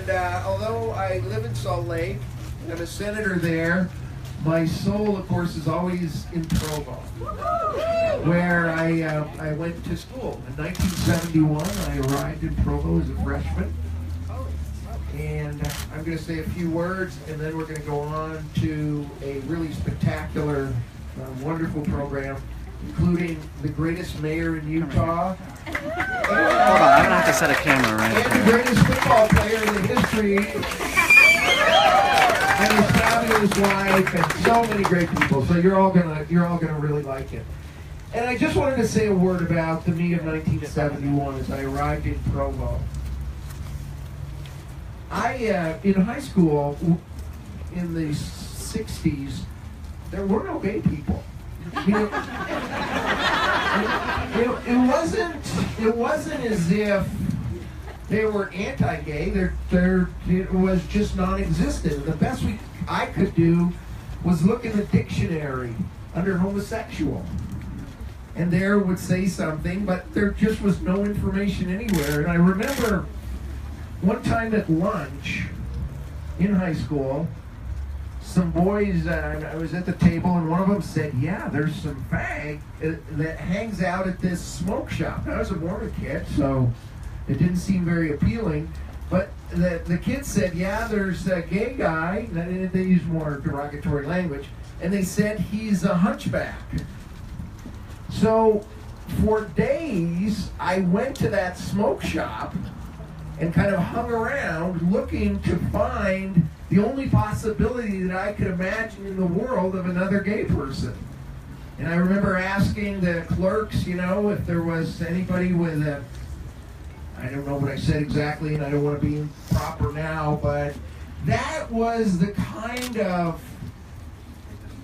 And although I live in Salt Lake, and I'm a senator there, my soul, of course, is always in Provo, where I went to school. In 1971, I arrived in Provo as a freshman. And I'm going to say a few words, and then we're going to go on to a really spectacular, wonderful program, including the greatest mayor in Utah. Hold on, I'm going to have to set a camera right there. And the greatest football player in the history. And his family and his wife, and so many great people. So you're all gonna really like it. And I just wanted to say a word about the me of 1971 as I arrived in Provo. In high school, in the 60s, there were no gay people. It wasn't as if they were anti-gay. It was just non-existent. The best I could do was look in the dictionary under homosexual, and there would say something, but there just was no information anywhere. And I remember one time at lunch in high school, some boys, I was at the table, and one of them said, yeah, there's some fag that hangs out at this smoke shop. I was a Mormon kid, so it didn't seem very appealing. But the kid said, yeah, there's a gay guy, and they use more derogatory language, and they said he's a hunchback. So for days, I went to that smoke shop and kind of hung around looking to find the only possibility that I could imagine in the world of another gay person. And I remember asking the clerks, if there was anybody with a, I don't know what I said exactly, and I don't want to be improper now, but that was the kind of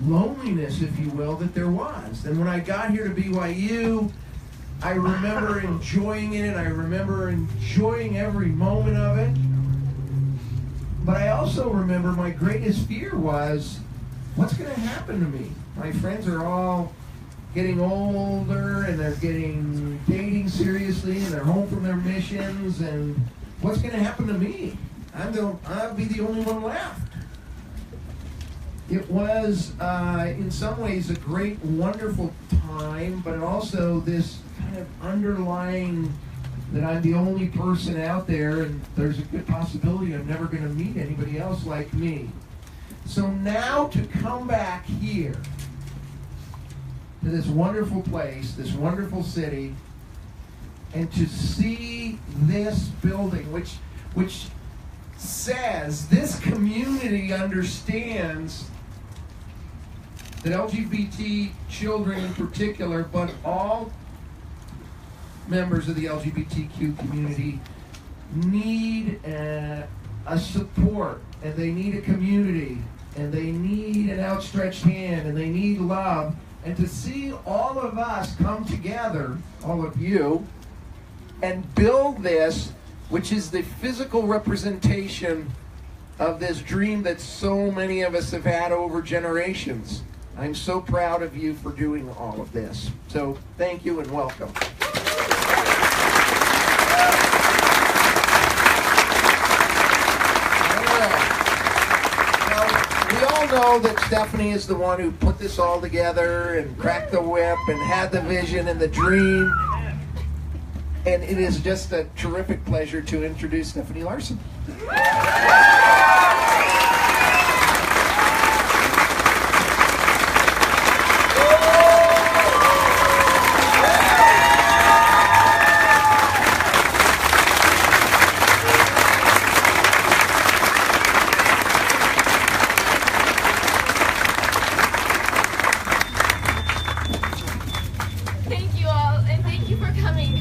loneliness, if you will, that there was. And when I got here to BYU, I remember enjoying it, and I remember enjoying every moment of it. But I also remember my greatest fear was, what's going to happen to me? My friends are all getting older, and they're dating seriously, and they're home from their missions, and what's going to happen to me? I'll be the only one left. It was, in some ways, a great, wonderful time, but also this kind of underlying that I'm the only person out there, and there's a good possibility I'm never going to meet anybody else like me. So now to come back here to this wonderful place, this wonderful city, and to see this building, which says this community understands that LGBT children in particular, but all members of the LGBTQ community need a support, and they need a community, and they need an outstretched hand, and they need love. And to see all of us come together, all of you, and build this, which is the physical representation of this dream that so many of us have had over generations. I'm so proud of you for doing all of this. So thank you and welcome. We all know that Stephanie is the one who put this all together and cracked the whip and had the vision and the dream. And it is just a terrific pleasure to introduce Stephanie Larson. Thank you all, and thank you for coming.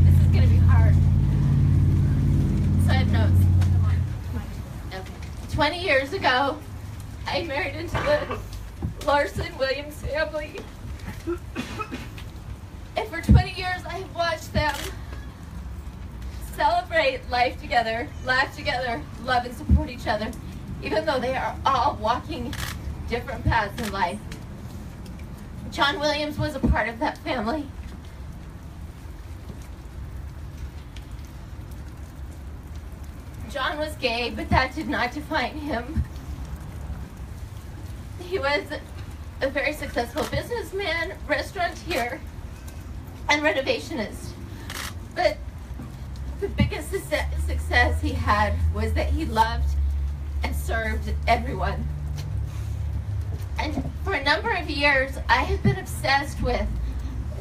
This is going to be hard. So I have notes. Okay. 20 years ago, I married into the Larson-Williams family. And for 20 years, I have watched them celebrate life together, laugh together, love and support each other, even though they are all walking different paths in life. John Williams was a part of that family. John was gay, but that did not define him. He was a very successful businessman, restaurateur, and renovationist. But the biggest success he had was that he loved and served everyone. And for a number of years, I have been obsessed with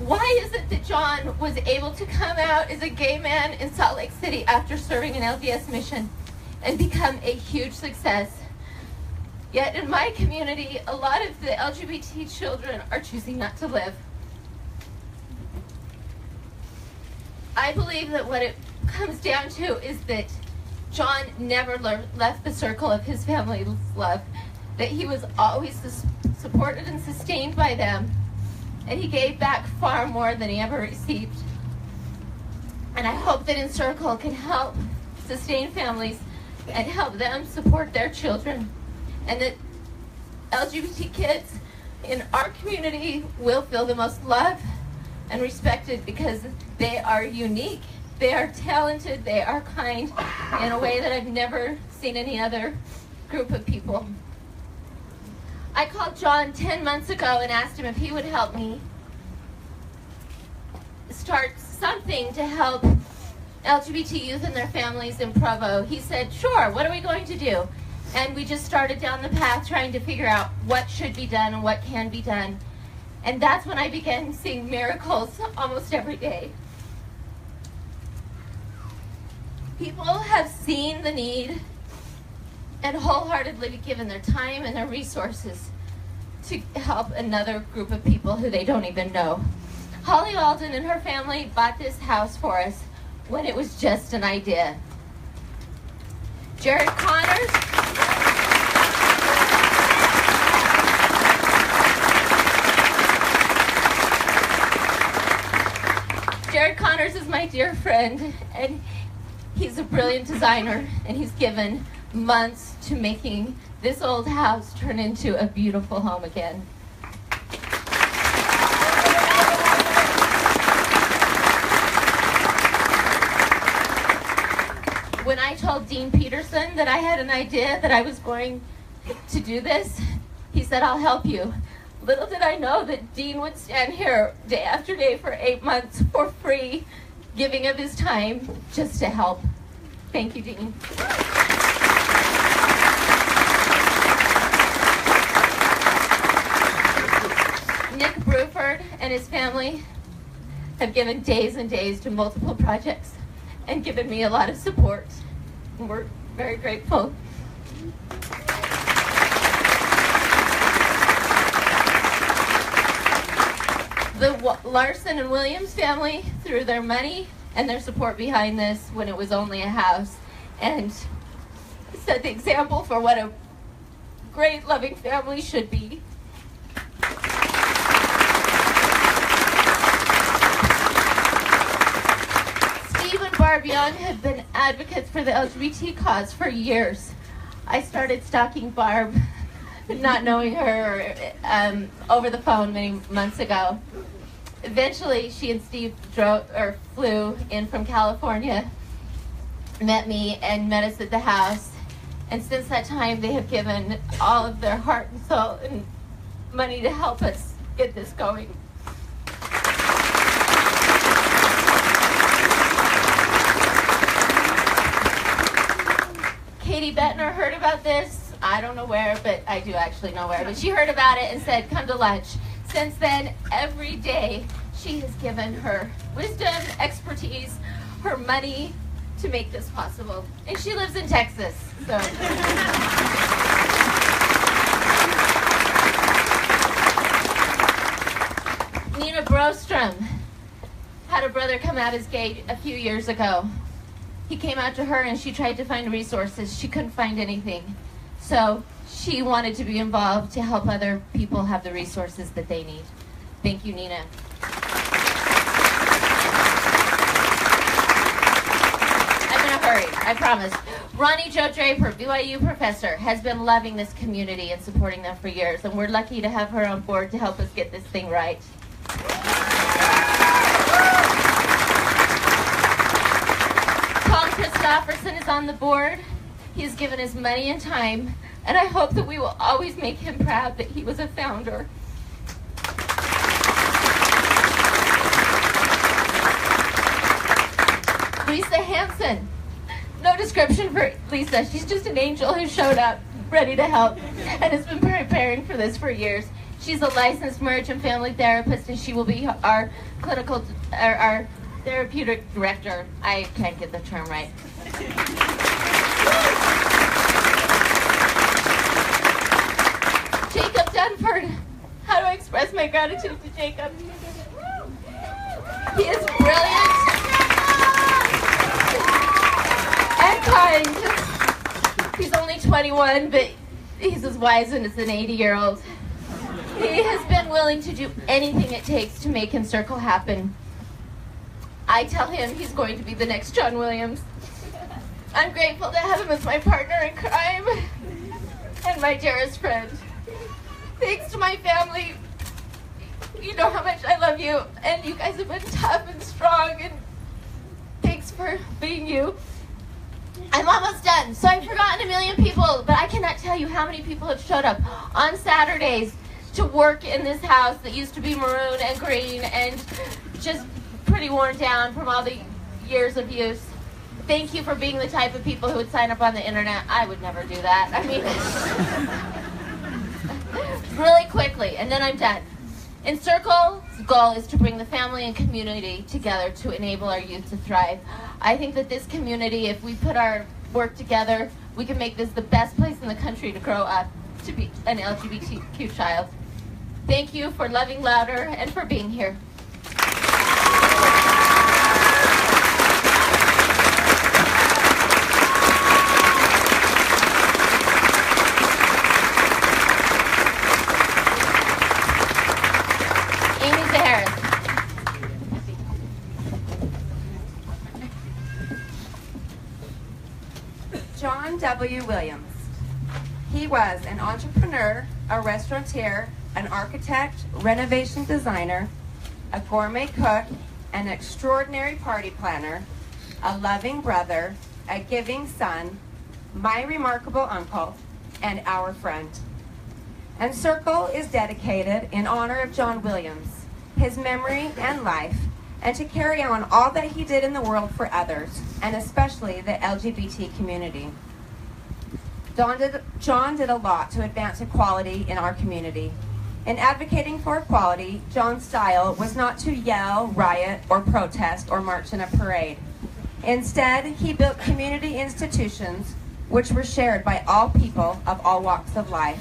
why is it that John was able to come out as a gay man in Salt Lake City after serving an LDS mission and become a huge success. Yet in my community, a lot of the LGBT children are choosing not to live. I believe that what it comes down to is that John never left the circle of his family's love, that he was always supported and sustained by them, and he gave back far more than he ever received. And I hope that Encircle can help sustain families and help them support their children, and that LGBT kids in our community will feel the most loved and respected because they are unique, they are talented, they are kind in a way that I've never seen any other group of people. I called John 10 months ago and asked him if he would help me start something to help LGBT youth and their families in Provo. He said, sure, what are we going to do? And we just started down the path trying to figure out what should be done and what can be done. And that's when I began seeing miracles almost every day. People have seen the need and wholeheartedly given their time and their resources to help another group of people who they don't even know. Holly Alden and her family bought this house for us when it was just an idea. Jared Connors is my dear friend, and he's a brilliant designer, and he's given months to making this old house turn into a beautiful home again. When I told Dean Peterson that I had an idea that I was going to do this, he said, I'll help you. Little did I know that Dean would stand here day after day for 8 months for free, giving of his time just to help. Thank you, Dean. Nick Bruford and his family have given days and days to multiple projects and given me a lot of support. And we're very grateful. The Larson and Williams family threw their money and their support behind this when it was only a house, and set the example for what a great, loving family should be. Steve and Barb Young have been advocates for the LGBT cause for years. I started stalking Barb, not knowing her, over the phone many months ago. Eventually, she and Steve flew in from California, met me, and met us at the house. And since that time, they have given all of their heart and soul and money to help us get this going. Katie Bettner heard about this. I don't know where, but I do actually know where. But she heard about it and said, come to lunch. Since then, every day, she has given her wisdom, expertise, her money to make this possible. And she lives in Texas, so. Nina Brostrom had a brother come out as gay a few years ago. He came out to her and she tried to find resources. She couldn't find anything. So she wanted to be involved to help other people have the resources that they need. Thank you, Nina. I'm in a hurry, I promise. Ronnie Jo Draper, BYU professor, has been loving this community and supporting them for years, and we're lucky to have her on board to help us get this thing right. Tom Christoph Christopherson is on the board. He has given his money and time, and I hope that we will always make him proud that he was a founder. Lisa Hansen. No description for Lisa. She's just an angel who showed up ready to help and has been preparing for this for years. She's a licensed marriage and family therapist, and she will be our our therapeutic director. I can't get the term right. Jacob Dunford. How do I express my gratitude to Jacob? He is brilliant and kind. He's only 21, but he's as wise as an 80-year-old. He has been willing to do anything it takes to make Encircle happen. I tell him he's going to be the next John Williams. I'm grateful to have him as my partner in crime and my dearest friend. Thanks to my family. You know how much I love you, and you guys have been tough and strong, and thanks for being you. I'm almost done, so I've forgotten a million people, but I cannot tell you how many people have showed up on Saturdays to work in this house that used to be maroon and green and just pretty worn down from all the years of use. Thank you for being the type of people who would sign up on the internet. I would never do that. I mean, really quickly, and then I'm done. Encircle's goal is to bring the family and community together to enable our youth to thrive. I think that this community, if we put our work together, we can make this the best place in the country to grow up to be an LGBTQ child. Thank you for loving louder and for being here. John W. Williams. He was an entrepreneur, a restaurateur, an architect, renovation designer, a gourmet cook, an extraordinary party planner, a loving brother, a giving son, my remarkable uncle, and our friend. Encircle is dedicated in honor of John Williams, his memory and life, and to carry on all that he did in the world for others, and especially the LGBT community. John did a lot to advance equality in our community. In advocating for equality, John's style was not to yell, riot, or protest, or march in a parade. Instead, he built community institutions which were shared by all people of all walks of life.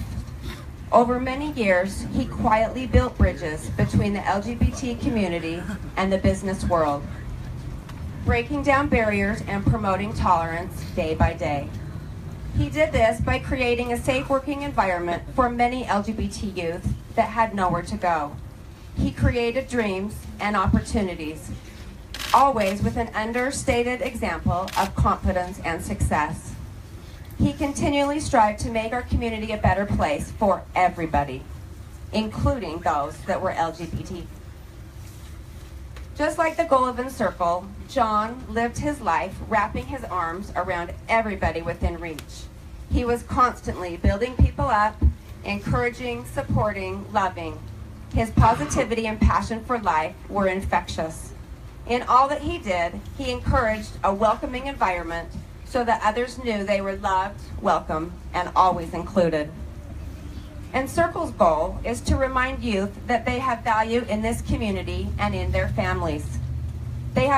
Over many years, he quietly built bridges between the LGBT community and the business world, breaking down barriers and promoting tolerance day by day. He did this by creating a safe working environment for many LGBT youth that had nowhere to go. He created dreams and opportunities, always with an understated example of confidence and success. He continually strived to make our community a better place for everybody, including those that were LGBT. Just like the goal of Encircle, John lived his life wrapping his arms around everybody within reach. He was constantly building people up, encouraging, supporting, loving. His positivity and passion for life were infectious. In all that he did, he encouraged a welcoming environment so that others knew they were loved, welcome, and always included. Encircle's goal is to remind youth that they have value in this community and in their families. They have